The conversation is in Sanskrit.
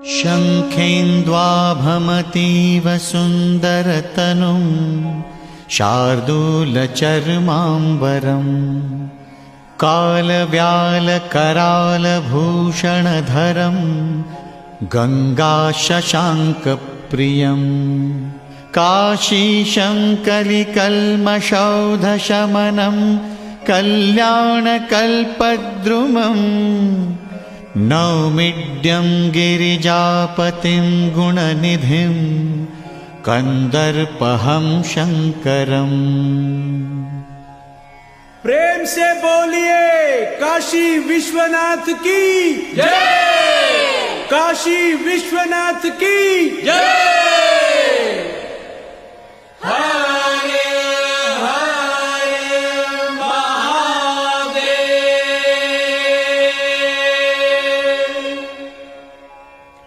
शङ्खेन्द्वाभमतीव सुन्दरतनुं शार्दूलचर्माम्बरम् कालव्यालकरालभूषणधरम् गङ्गाशशाङ्कप्रियम् काशीशङ्कलिकल्मषौधशमनं कल्याणकल्पद्रुमम् नौमिड्यं गिरिजापतिं गुणनिधिं कंदर्पहं शंकरम्। प्रेम से बोलिए काशी विश्वनाथ की जय। काशी विश्वनाथ की जय।